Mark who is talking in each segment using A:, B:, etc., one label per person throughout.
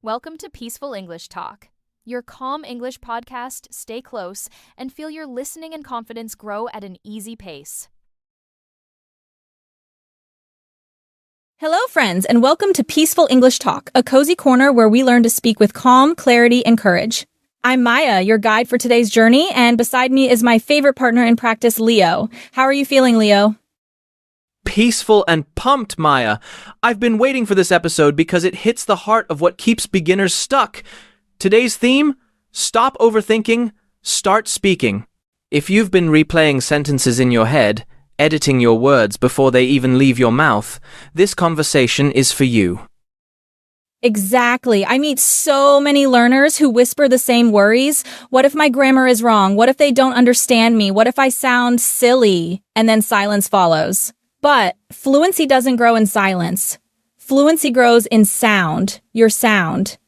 A: Welcome to Peaceful English Talk, your calm English podcast. Stay close and feel your listening and confidence grow at an easy pace.
B: Hello, friends, and welcome to Peaceful English Talk, a cozy corner where we learn to speak with calm, clarity, and courage. I'm Maya, your guide for today's journey, and beside me is my favorite partner in practice, Leo. How are you feeling, Leo?
C: Peaceful and pumped, Maya. I've been waiting for this episode because it hits the heart of what keeps beginners stuck. Today's theme? Stop overthinking, start speaking. If you've been replaying sentences in your head, editing your words before they even leave your mouth, this conversation is for you.
B: Exactly. I meet so many learners who whisper the same worries. What if my grammar is wrong? What if they don't understand me? What if I sound silly? And then silence follows. But fluency doesn't grow in silence. Fluency grows in sound, your sound.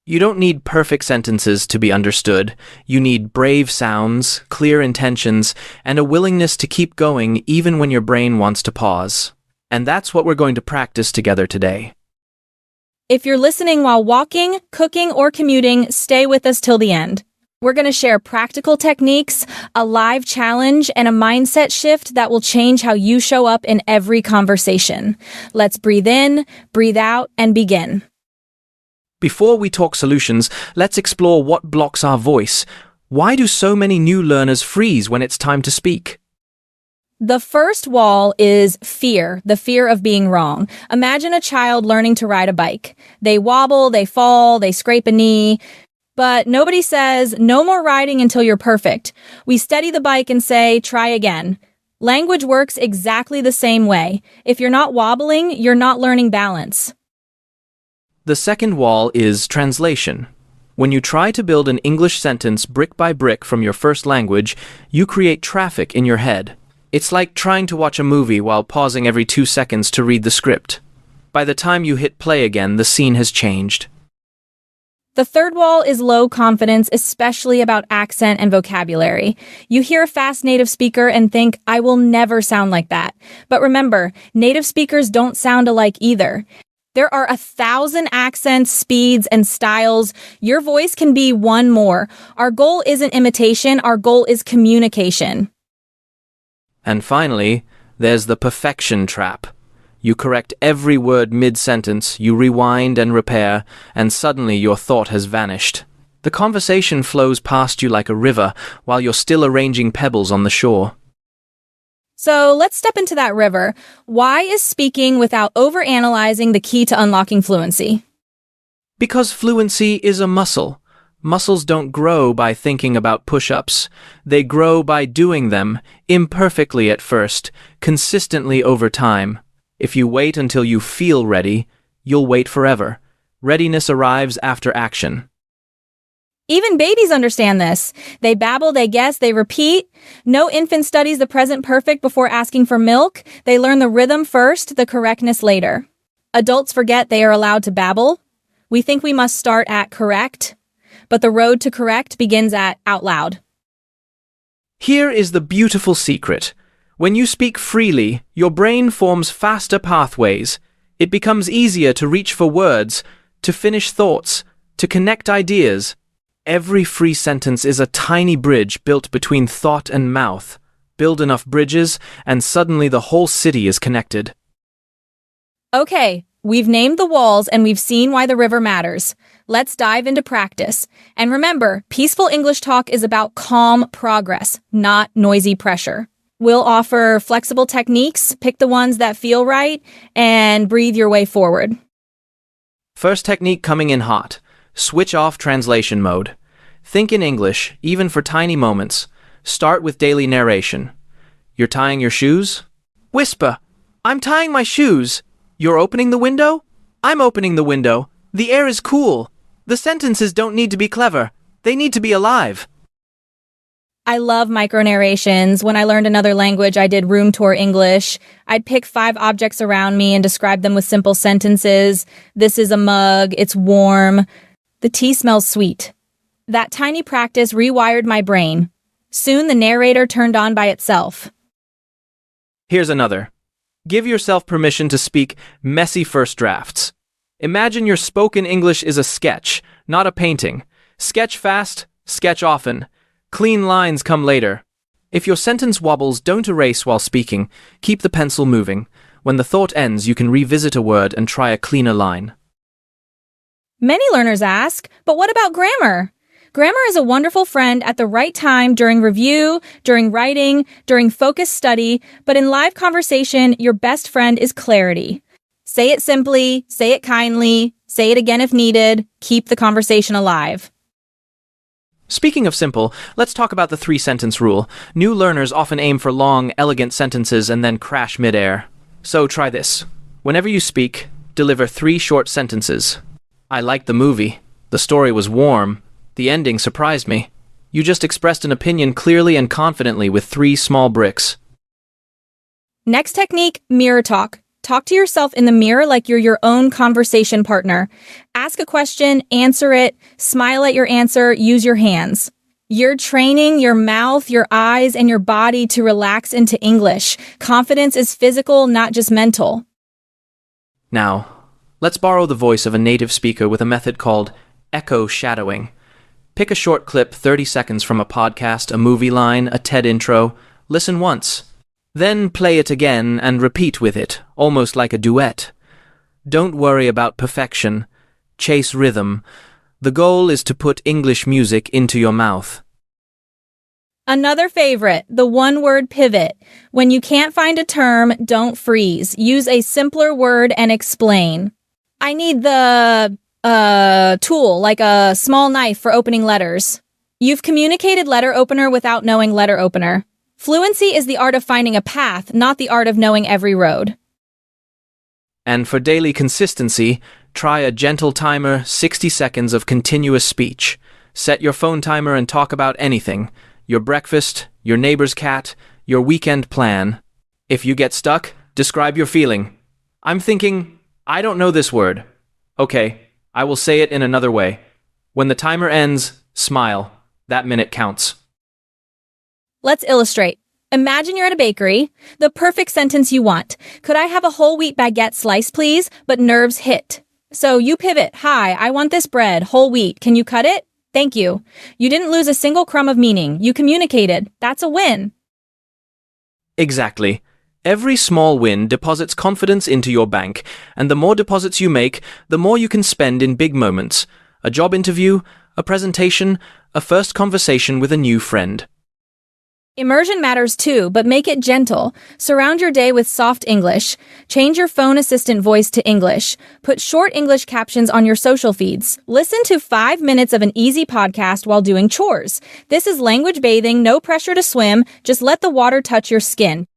C: You don't need perfect sentences to be understood. You need brave sounds, clear intentions, and a willingness to keep going even when your brain wants to pause. And that's what we're going to practice together today.
B: If you're listening while walking, cooking, or commuting, stay with us till the end. We're going to share practical techniques, a live challenge, and a mindset shift that will change how you show up in every conversation. Let's breathe in, breathe out, and begin.
C: Before we talk solutions, let's explore what blocks our voice. Why do so many new learners freeze when it's time to speak?
B: The first wall is fear, the fear of being wrong. Imagine a child learning to ride a bike. They wobble, they fall, they scrape a knee. But nobody says, no more riding until you're perfect. We steady the bike and say, try again. Language works exactly the same way. If you're not wobbling, you're not learning balance.
C: The second wall is translation. When you try to build an English sentence brick by brick from your first language, you create traffic in your head. It's like trying to watch a movie while pausing every 2 seconds to read the script. By the time you hit play again, the scene has changed.
B: The third wall is low confidence, especially about accent and vocabulary. You hear a fast native speaker and think, I will never sound like that. But remember, native speakers don't sound alike either. There are 1,000 accents, speeds, and styles. Your voice can be one more. Our goal isn't imitation, our goal is communication.
C: And finally, there's the perfection trap. You correct every word mid-sentence, you rewind and repair, and suddenly your thought has vanished. The conversation flows past you like a river while you're still arranging pebbles on the shore.
B: So let's step into that river. Why is speaking without overanalyzing the key to unlocking fluency?
C: Because fluency is a muscle. Muscles don't grow by thinking about push-ups. They grow by doing them, imperfectly at first, consistently over time. If you wait until you feel ready, you'll wait forever. Readiness arrives after action.
B: Even babies understand this. They babble, they guess, they repeat. No infant studies the present perfect before asking for milk. They learn the rhythm first, the correctness later. Adults forget they are allowed to babble. We think we must start at correct, but the road to correct begins at out loud.
C: Here is the beautiful secret. When you speak freely, your brain forms faster pathways. It becomes easier to reach for words, to finish thoughts, to connect ideas. Every free sentence is a tiny bridge built between thought and mouth. Build enough bridges, and suddenly the whole city is connected.
B: Okay, we've named the walls and we've seen why the river matters. Let's dive into practice. And remember, Peaceful English Talk is about calm progress, not noisy pressure. We'll offer flexible techniques, pick the ones that feel right, and breathe your way forward.
C: First technique coming in hot. Switch off translation mode. Think in English, even for tiny moments. Start with daily narration. You're tying your shoes? Whisper, I'm tying my shoes. You're opening the window? I'm opening the window. The air is cool. The sentences don't need to be clever. They need to be alive.
B: I love micro-narrations. When I learned another language, I did room tour English. I'd pick 5 objects around me and describe them with simple sentences. This is a mug. It's warm. The tea smells sweet. That tiny practice rewired my brain. Soon the narrator turned on by itself.
C: Here's another. Give yourself permission to speak messy first drafts. Imagine your spoken English is a sketch, not a painting. Sketch fast, sketch often. Clean lines come later. If your sentence wobbles, don't erase while speaking. Keep the pencil moving. When the thought ends, you can revisit a word and try a cleaner line.
B: Many learners ask, but what about grammar? Grammar is a wonderful friend at the right time during review, during writing, during focused study, but in live conversation, your best friend is clarity. Say it simply, say it kindly, say it again if needed, keep the conversation alive.
C: Speaking of simple, let's talk about the three-sentence rule. New learners often aim for long, elegant sentences and then crash midair. So try this. Whenever you speak, deliver 3 short sentences. I liked the movie. The story was warm. The ending surprised me. You just expressed an opinion clearly and confidently with 3 small bricks.
B: Next technique, mirror talk. Talk to yourself in the mirror like you're your own conversation partner. Ask a question, answer it, smile at your answer, use your hands. You're training your mouth, your eyes, and your body to relax into English. Confidence is physical, not just mental.
C: Now, let's borrow the voice of a native speaker with a method called echo shadowing. Pick a short clip, 30 seconds from a podcast, a movie line, a TED intro. Listen once. Then play it again and repeat with it, almost like a duet. Don't worry about perfection. Chase rhythm. The goal is to put English music into your mouth.
B: Another favorite, the one-word pivot. When you can't find a term, don't freeze. Use a simpler word and explain. I need the tool, like a small knife for opening letters. You've communicated letter opener without knowing letter opener. Fluency is the art of finding a path, not the art of knowing every road.
C: And for daily consistency, try a gentle timer, 60 seconds of continuous speech. Set your phone timer and talk about anything. Your breakfast, your neighbor's cat, your weekend plan. If you get stuck, describe your feeling. I'm thinking, I don't know this word. Okay, I will say it in another way. When the timer ends, smile. That minute counts.
B: Let's illustrate. Imagine you're at a bakery. The perfect sentence you want. Could I have a whole wheat baguette slice, please? But nerves hit. So you pivot. Hi, I want this bread, whole wheat. Can you cut it? Thank you. You didn't lose a single crumb of meaning. You communicated. That's a win.
C: Exactly. Every small win deposits confidence into your bank, and the more deposits you make, the more you can spend in big moments. A job interview, a presentation, a first conversation with a new friend.
B: Immersion matters too, but make it gentle. Surround your day with soft English. Change your phone assistant voice to English. Put short English captions on your social feeds. Listen to 5 minutes of an easy podcast while doing chores. This is language bathing, no pressure to swim. Just let the water touch your skin.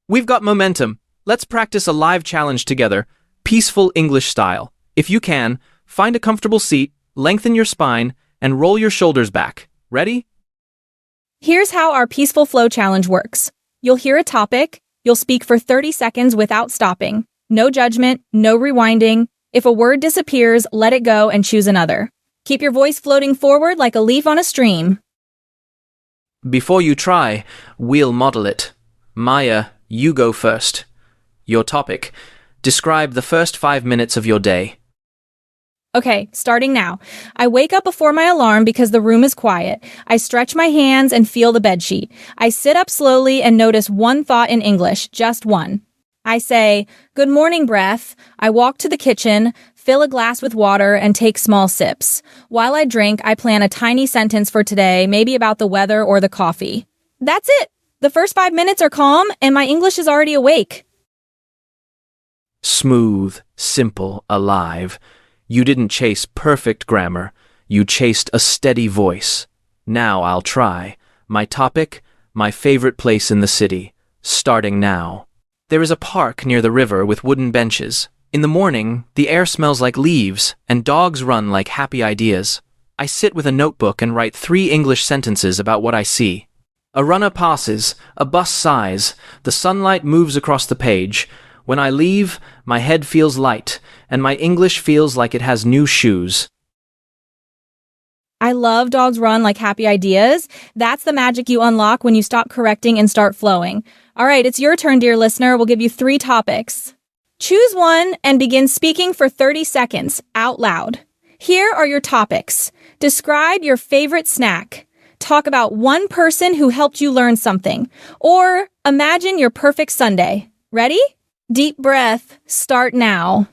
C: We've got momentum. Let's practice a live challenge together. Peaceful English style. If you can, find a comfortable seat, lengthen your spine, and roll your shoulders back. Ready?
B: Here's how our Peaceful Flow Challenge works. You'll hear a topic. You'll speak for 30 seconds without stopping. No judgment, no rewinding. If a word disappears, let it go and choose another. Keep your voice floating forward like a leaf on a stream.
C: Before you try, we'll model it. Maya, you go first. Your topic. Describe the first 5 minutes of your day.
B: Okay, starting now. I wake up before my alarm because the room is quiet. I stretch my hands and feel the bedsheet. I sit up slowly and notice one thought in English, just one. I say, "Good morning, breath." I walk to the kitchen, fill a glass with water, and take small sips. While I drink, I plan a tiny sentence for today, maybe about the weather or the coffee. That's it. The first 5 minutes are calm, and my English is already awake.
C: Smooth, simple, alive. You didn't chase perfect grammar. You chased a steady voice. Now I'll try. My topic, my favorite place in the city. Starting now. There is a park near the river with wooden benches. In the morning, the air smells like leaves, and dogs run like happy ideas. I sit with a notebook and write 3 English sentences about what I see. A runner passes, a bus sighs, the sunlight moves across the page. When I leave, my head feels light, and my English feels like it has new shoes.
B: I love dogs run like happy ideas. That's the magic you unlock when you stop correcting and start flowing. All right, it's your turn, dear listener. We'll give you 3 topics. Choose one and begin speaking for 30 seconds out loud. Here are your topics. Describe your favorite snack. Talk about one person who helped you learn something. Or imagine your perfect Sunday. Ready? Deep breath. Start now.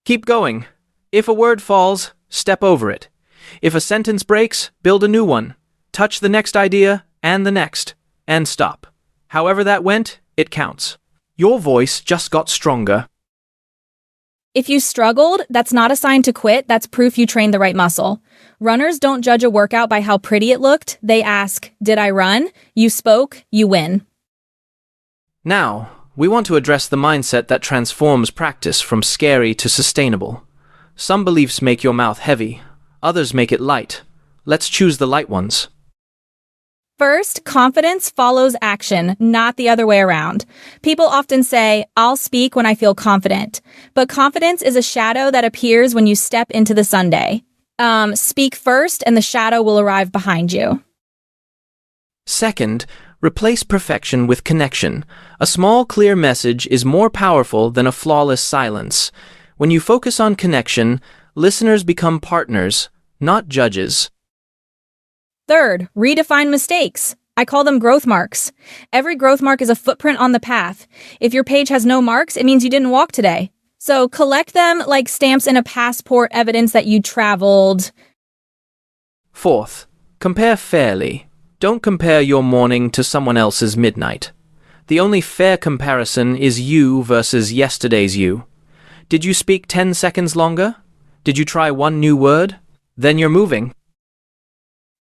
C: Keep going. If a word falls, step over it. If a sentence breaks, build a new one. Touch the next idea and the next, and stop. However that went, it counts. Your voice just got stronger.
B: If you struggled, that's not a sign to quit, that's proof you trained the right muscle. Runners don't judge a workout by how pretty it looked. They ask, did I run? You spoke, you win.
C: Now, we want to address the mindset that transforms practice from scary to sustainable. Some beliefs make your mouth heavy, others make it light. Let's choose the light ones.
B: First, confidence follows action, not the other way around. People often say, I'll speak when I feel confident. But confidence is a shadow that appears when you step into the Sunday. Speak first and the shadow will arrive behind you.
C: Second, replace perfection with connection. A small, clear message is more powerful than a flawless silence. When you focus on connection, listeners become partners, not judges.
B: Third, redefine mistakes. I call them growth marks. Every growth mark is a footprint on the path. If your page has no marks, it means you didn't walk today. So collect them like stamps in a passport, evidence that you traveled.
C: Fourth, compare fairly. Don't compare your morning to someone else's midnight. The only fair comparison is you versus yesterday's you. Did you speak 10 seconds longer? Did you try one new word? Then you're moving.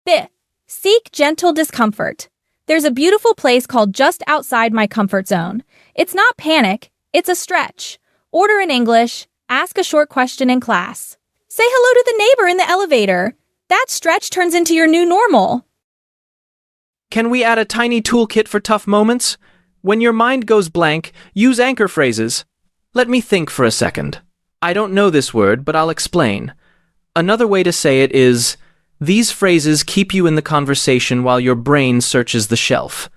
B: Fifth, seek gentle discomfort. There's a beautiful place called just outside my comfort zone. It's not panic, it's a stretch. Order in English, ask a short question in class. Say hello to the neighbor in the elevator. That stretch turns into your new normal.
C: Can we add a tiny toolkit for tough moments? When your mind goes blank, use anchor phrases. Let me think for a second. I don't know this word, but I'll explain. Another way to say it is, these phrases keep you in the conversation while your brain searches the shelf.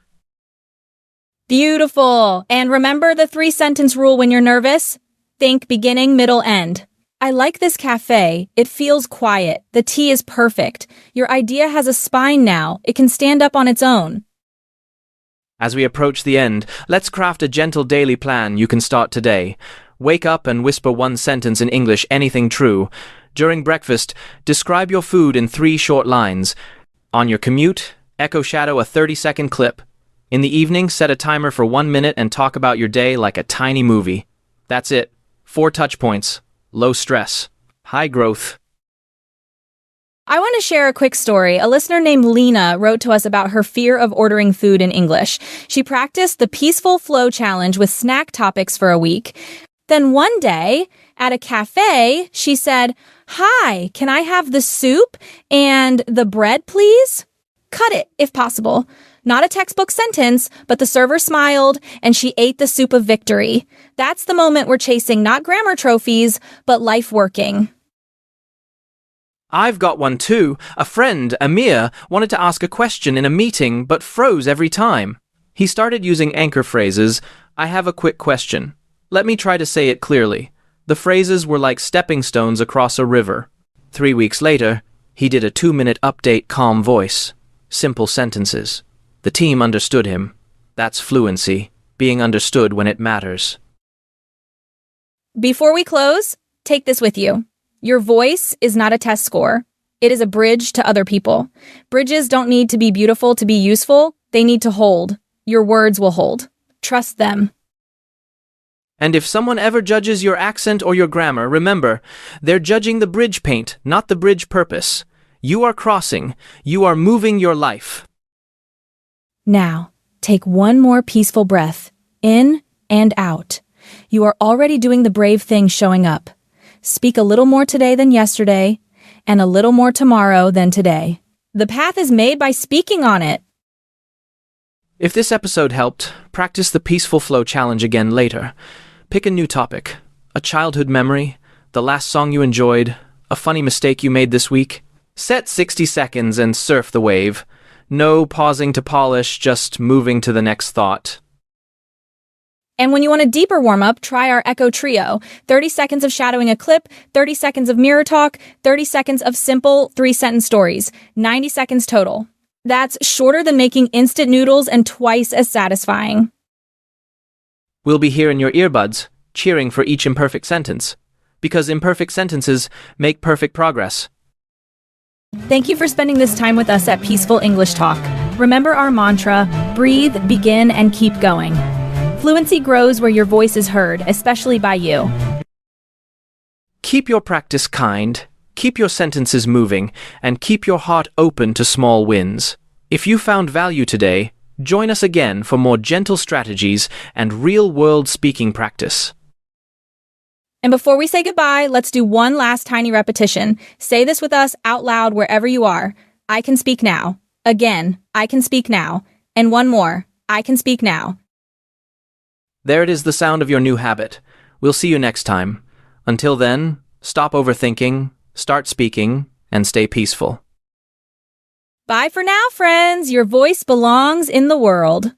B: Beautiful. And remember the 3-sentence rule when you're nervous? Think beginning, middle, end. I like this cafe. It feels quiet. The tea is perfect. Your idea has a spine now. It can stand up on its own.
C: As we approach the end, let's craft a gentle daily plan you can start today. Wake up and whisper one sentence in English, anything true. During breakfast, describe your food in 3 short lines. On your commute, echo shadow a 30-second clip. In the evening, set a timer for 1 minute and talk about your day like a tiny movie. That's it. 4 touch points. Low stress. High growth.
B: I want to share a quick story. A listener named Lena wrote to us about her fear of ordering food in English. She practiced the Peaceful Flow Challenge with snack topics for a week. Then one day, at a cafe, she said, "Hi, can I have the soup and the bread, please?" Cut it, if possible. Not a textbook sentence, but the server smiled and she ate the soup of victory. That's the moment we're chasing, not grammar trophies, but life working.
C: I've got one too. A friend, Amir, wanted to ask a question in a meeting but froze every time. He started using anchor phrases. I have a quick question. Let me try to say it clearly. The phrases were like stepping stones across a river. 3 weeks later, he did a 2-minute update, calm voice. Simple sentences. The team understood him. That's fluency, being understood when it matters.
B: Before we close, take this with you. Your voice is not a test score. It is a bridge to other people. Bridges don't need to be beautiful to be useful. They need to hold. Your words will hold. Trust them.
C: And if someone ever judges your accent or your grammar, remember, they're judging the bridge paint, not the bridge purpose. You are crossing. You are moving your life.
B: Now, take one more peaceful breath, in and out. You are already doing the brave thing, showing up. Speak a little more today than yesterday, and a little more tomorrow than today. The path is made by speaking on it.
C: If this episode helped, practice the Peaceful Flow Challenge again later. Pick a new topic. A childhood memory, the last song you enjoyed, a funny mistake you made this week. Set 60 seconds and surf the wave. No pausing to polish, just moving to the next thought.
B: And when you want a deeper warm-up, try our Echo Trio. 30 seconds of shadowing a clip, 30 seconds of mirror talk, 30 seconds of simple 3-sentence stories, 90 seconds total. That's shorter than making instant noodles and twice as satisfying.
C: We'll be here in your earbuds, cheering for each imperfect sentence. Because imperfect sentences make perfect progress.
B: Thank you for spending this time with us at Peaceful English Talk. Remember our mantra, breathe, begin, and keep going. Fluency grows where your voice is heard, especially by you.
C: Keep your practice kind, keep your sentences moving, and keep your heart open to small wins. If you found value today, join us again for more gentle strategies and real-world speaking practice.
B: And before we say goodbye, let's do one last tiny repetition. Say this with us out loud wherever you are. I can speak now. Again, I can speak now. And one more. I can speak now.
C: There it is, the sound of your new habit. We'll see you next time. Until then, stop overthinking, start speaking, and stay peaceful.
B: Bye for now, friends. Your voice belongs in the world.